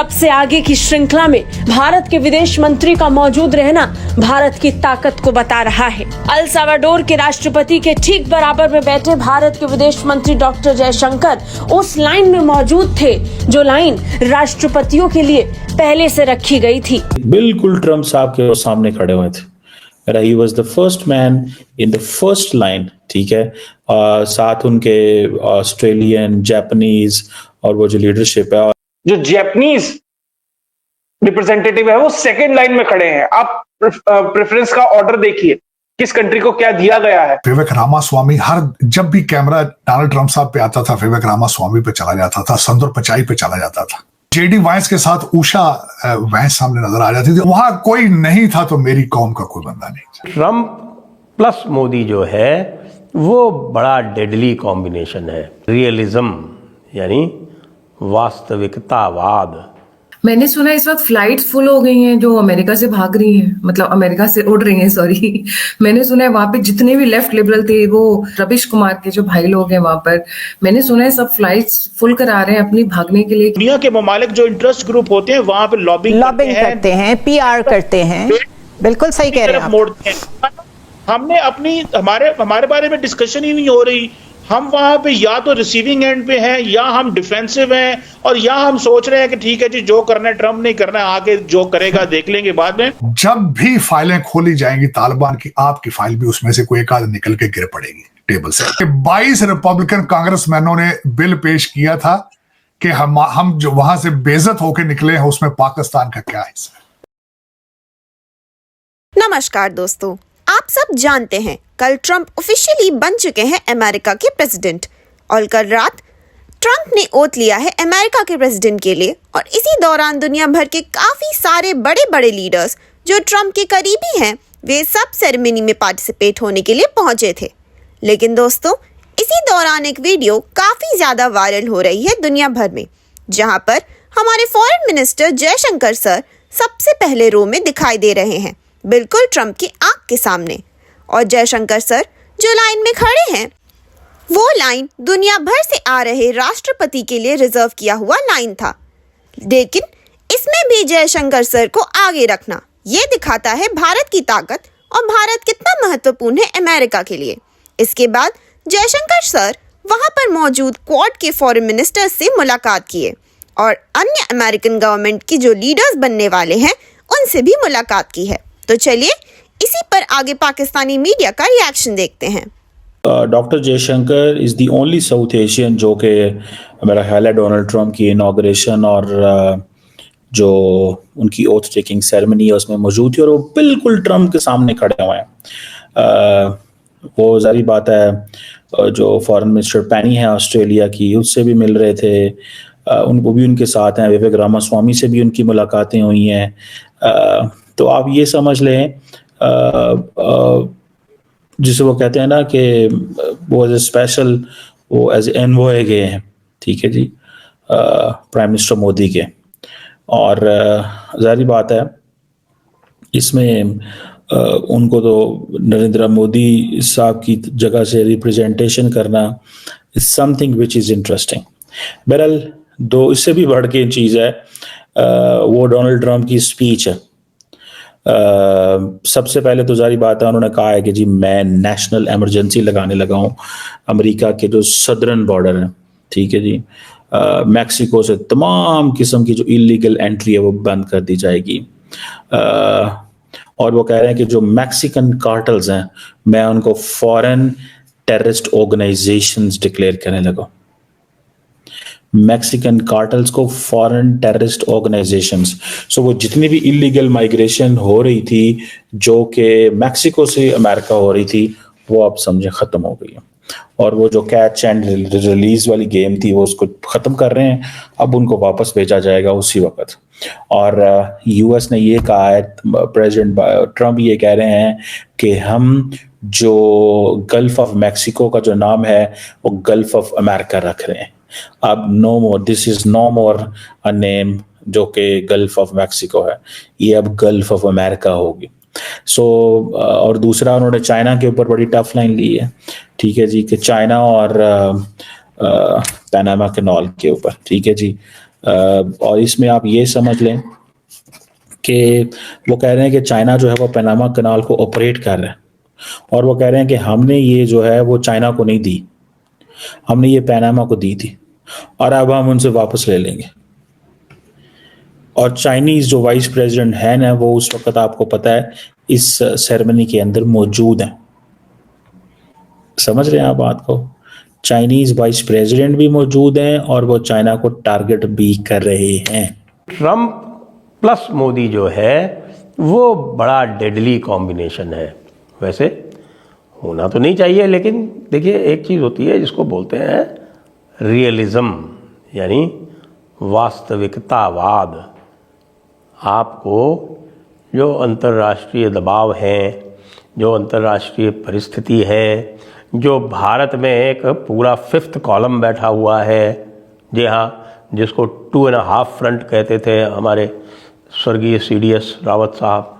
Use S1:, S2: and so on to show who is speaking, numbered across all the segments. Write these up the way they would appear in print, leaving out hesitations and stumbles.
S1: सबसे आगे की श्रृंखला में भारत के विदेश मंत्री का मौजूद रहना भारत की ताकत को बता रहा है। अल साल्वाडोर के राष्ट्रपति के ठीक बराबर में बैठे भारत के विदेश मंत्री डॉक्टर जयशंकर उस लाइन में मौजूद थे जो लाइन राष्ट्रपतियों के लिए पहले से रखी गई थी।
S2: बिल्कुल ट्रम्प साहब के सामने खड़े हुए थे। He was the first man in the first line, ठीक है। साथ उनके ऑस्ट्रेलियन, जापानीज और वो जो लीडरशिप है,
S3: जो जापानीज रिप्रेजेंटेटिव है वो सेकंड लाइन में खड़े हैं। आप प्रेफरेंस का ऑर्डर देखिए, किस कंट्री को क्या दिया गया है।
S4: विवेक रामास्वामी, जब भी कैमरा डोनाल्ड ट्रम्प साहब पे आता था, विवेक रामास्वामी पे चला जाता था, संदूर पिचाई पे चला जाता था। जेडी वांस के साथ उषा वांस सामने नजर आ जाती थी। वहां कोई नहीं था तो मेरी कौम का कोई बंदा नहीं।
S5: ट्रम्प प्लस मोदी जो है वो बड़ा डेडली कॉम्बिनेशन है। रियलिज्म यानी वास्तविकतावाद।
S6: मैंने सुना इस वक्त फ्लाइट्स फुल हो गई हैं जो अमेरिका से भाग रही हैं, मतलब अमेरिका से उड़ रही हैं, सॉरी। मैंने सुना है वहां पे जितने भी लेफ्ट लिबरल थे, वो रविश कुमार के जो भाई लोग हैं वहां पर, मैंने सुना है सब फ्लाइट्स फुल करा रहे हैं अपनी भागने के लिए।
S7: दुनिया के ममालिक जो इंटरेस्ट ग्रुप होते हैं वहां पे लॉबिंग
S8: करते हैं, PR करते हैं। बिल्कुल सही कह रहे हैं आप।
S7: हमने अपनी हमारे बारे में डिस्कशन ही नहीं हो रही। हम वहां पे या तो रिसीविंग एंड पे हैं, या हम डिफेंसिव हैं, और या हम सोच रहे हैं कि ठीक है जी, जो करना है ट्रम्प नहीं करना है, आगे जो करेगा देख लेंगे बाद में।
S4: जब भी फाइलें खोली जाएंगी तालिबान की, आपकी फाइल भी उसमें से कोई एक आध निकल के गिर पड़ेगी टेबल से। 22 रिपब्लिकन कांग्रेसमैनों ने बिल पेश किया था कि हम जो वहां से बेइज्जत होकर निकले हैं उसमें पाकिस्तान का क्या हिस्सा है।
S9: नमस्कार दोस्तों, आप सब जानते हैं कल ट्रम्प ऑफिशियली बन चुके हैं अमेरिका के प्रेसिडेंट, और कल रात ट्रम्प ने ओथ लिया है अमेरिका के प्रेसिडेंट के लिए। और इसी दौरान दुनिया भर के काफ़ी सारे बड़े बड़े लीडर्स जो ट्रम्प के करीबी हैं, वे सब सेरेमनी में पार्टिसिपेट होने के लिए पहुंचे थे। लेकिन दोस्तों, इसी दौरान एक वीडियो काफ़ी ज़्यादा वायरल हो रही है दुनिया भर में, जहां पर हमारे फॉरेन मिनिस्टर जयशंकर सर सबसे पहले रो में दिखाई दे रहे हैं, बिल्कुल ट्रम्प की आंख के सामने। और जयशंकर सर जो लाइन में खड़े हैं, वो लाइन दुनिया भर से आ रहे राष्ट्रपति के लिए रिजर्व किया हुआ लाइन था। लेकिन इसमें भी जयशंकर सर को आगे रखना ये दिखाता है भारत की ताकत और भारत कितना महत्वपूर्ण है अमेरिका के लिए। इसके बाद जयशंकर सर वहां पर मौजूद क्वाड के फॉरेन मिनिस्टर से मुलाकात किए और अन्य अमेरिकन गवर्नमेंट की जो लीडर्स बनने वाले हैं उनसे भी मुलाकात की है। तो चलिए इसी पर आगे पाकिस्तानी मीडिया का रिएक्शन देखते हैं।
S2: Doctor Jaishankar is the only south Asian जो कि मेरा ख्याल है डोनाल्ड ट्रम्प की इनॉग्रेशन और जो उनकी ओथ टेकिंग सेरेमनी है उसमें मौजूद थी, और वो बिल्कुल ट्रम्प के सामने खड़े हुए हैं। वो जारी बात है, जो फॉरेन मिनिस्टर पैनी है ऑस्ट्रेलिया की, उससे भी मिल रहे थे, वो भी उनके साथ हैं। विवेक रामास्वामी से भी उनकी मुलाकातें हुई हैं। तो आप ये समझ लें, जिसे वो कहते हैं ना कि वो एज ए स्पेशल, वो एज एनवॉय गए हैं, ठीक है जी, प्राइम मिनिस्टर मोदी के। और जाहिर बात है इसमें उनको तो नरेंद्र मोदी साहब की जगह से रिप्रेजेंटेशन करना is something which is interesting. बहरहाल दो इससे भी बढ़ के चीज़ है, वो डोनाल्ड ट्रम्प की स्पीच है। सबसे पहले तो जारी बात है, उन्होंने कहा है कि जी मैं नेशनल इमरजेंसी लगाने लगा हूँ अमेरिका के जो सदर्न बॉर्डर है, ठीक है जी, मैक्सिको से तमाम किस्म की जो इलीगल एंट्री है वो बंद कर दी जाएगी। और वो कह रहे हैं कि जो मैक्सिकन कार्टल्स हैं मैं उनको फॉरेन टेररिस्ट ऑर्गेनाइजेशंस डिक्लेयर करने लगा। मैक्सिकन कार्टल्स को फॉरेन टेररिस्ट ऑर्गेनाइजेशंस। सो वो जितनी भी इलीगल माइग्रेशन हो रही थी जो कि मैक्सिको से अमेरिका हो रही थी, वो अब समझे ख़त्म हो गई है। और वो जो कैच एंड रिलीज वाली गेम थी वो उसको ख़त्म कर रहे हैं, अब उनको वापस भेजा जाएगा उसी वक्त। और यूएस ने ये कहा है, प्रेसिडेंट ट्रम्प ये कह रहे हैं कि हम जो गल्फ ऑफ मैक्सिको का जो नाम है वो गल्फ ऑफ अमेरिका रख रहे हैं। अब no more, this is no more a name जो कि गल्फ ऑफ मैक्सिको है, ये अब गल्फ ऑफ अमेरिका होगी। सो और दूसरा उन्होंने चाइना के ऊपर बड़ी टफ लाइन ली है, ठीक है जी, कि चाइना और पैनामा कैनाल के ऊपर, ठीक है जी, और इसमें आप ये समझ लें कि वो कह रहे हैं कि चाइना जो है वो पनामा कनाल को ऑपरेट कर रहा है, और वो कह रहे हैं कि हमने ये जो है वो चाइना को नहीं दी, हमने ये पनामा को दी थी और अब हम उनसे वापस ले लेंगे। और चाइनीज जो वाइस प्रेसिडेंट है ना, वो उस वक्त आपको पता है इस सेरेमनी के अंदर मौजूद हैं। समझ रहे हैं आप बात को? चाइनीज वाइस प्रेसिडेंट भी मौजूद हैं और वो चाइना को टारगेट भी कर रहे हैं।
S5: ट्रंप प्लस मोदी जो है वो बड़ा डेडली कॉम्बिनेशन है। वैसे होना तो नहीं चाहिए, लेकिन देखिए एक चीज़ होती है जिसको बोलते हैं रियलिज्म, यानी वास्तविकतावाद। आपको जो अंतर्राष्ट्रीय दबाव हैं, जो अंतर्राष्ट्रीय परिस्थिति है, जो भारत में एक पूरा 5th कॉलम बैठा हुआ है, जी हाँ, जिसको 2.5 फ्रंट कहते थे हमारे स्वर्गीय CDS रावत साहब,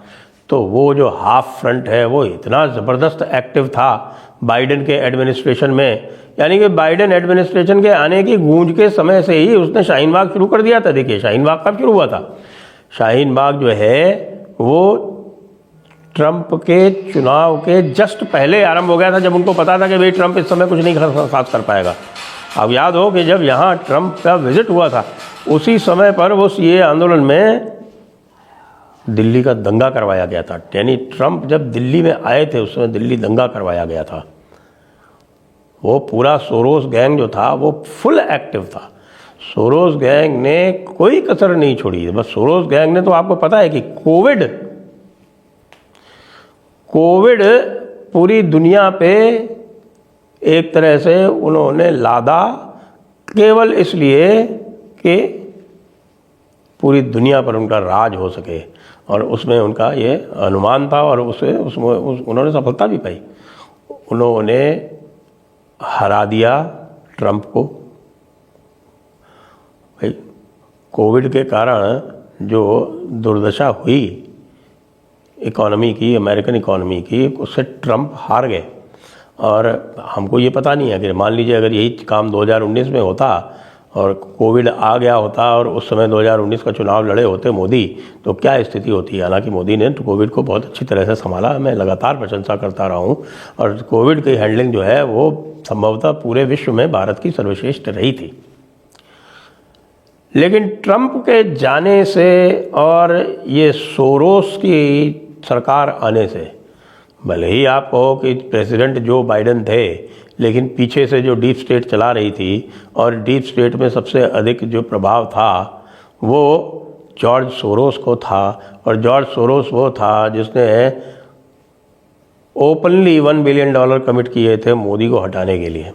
S5: तो वो जो हाफ फ्रंट है वो इतना ज़बरदस्त एक्टिव था बाइडेन के एडमिनिस्ट्रेशन में, यानी कि बाइडेन एडमिनिस्ट्रेशन के आने की गूंज के समय से ही उसने शाहीन बाग शुरू कर दिया था। देखिए शाहीन बाग कब शुरू हुआ था? शाहीन बाग जो है वो ट्रंप के चुनाव के जस्ट पहले आरंभ हो गया था, जब उनको पता था कि भाई ट्रंप इस समय कुछ नहीं साथ कर पाएगा। अब याद हो कि जब यहाँ ट्रंप का विजिट हुआ था, उसी समय पर वो CAA आंदोलन में दिल्ली का दंगा करवाया गया था। यानी ट्रंप जब दिल्ली में आए थे उस समय दिल्ली दंगा करवाया गया था। वो पूरा सोरोस गैंग जो था वो फुल एक्टिव था। सोरोस गैंग ने कोई कसर नहीं छोड़ी। बस सोरोस गैंग ने तो आपको पता है कि कोविड पूरी दुनिया पे एक तरह से उन्होंने लादा, केवल इसलिए कि पूरी दुनिया पर उनका राज हो सके, और उसमें उनका ये अनुमान था और उसमें उन्होंने सफलता भी पाई। उन्होंने हरा दिया ट्रंप को। भाई कोविड के कारण जो दुर्दशा हुई इकॉनमी की, अमेरिकन इकॉनमी की, उससे ट्रंप हार गए। और हमको ये पता नहीं है कि मान लीजिए अगर यही काम 2019 में होता और कोविड आ गया होता और उस समय 2019 का चुनाव लड़े होते मोदी, तो क्या स्थिति होती है। हालांकि मोदी ने तो कोविड को बहुत अच्छी तरह से संभाला, मैं लगातार प्रशंसा करता रहा हूँ, और कोविड की हैंडलिंग जो है वो संभवतः पूरे विश्व में भारत की सर्वश्रेष्ठ रही थी। लेकिन ट्रंप के जाने से और ये सोरोस की सरकार आने से, भले ही आप कहो कि प्रेसिडेंट जो बाइडेन थे, लेकिन पीछे से जो डीप स्टेट चला रही थी, और डीप स्टेट में सबसे अधिक जो प्रभाव था वो जॉर्ज सोरोस को था। और जॉर्ज सोरोस वो था जिसने ओपनली $1 बिलियन कमिट किए थे मोदी को हटाने के लिए।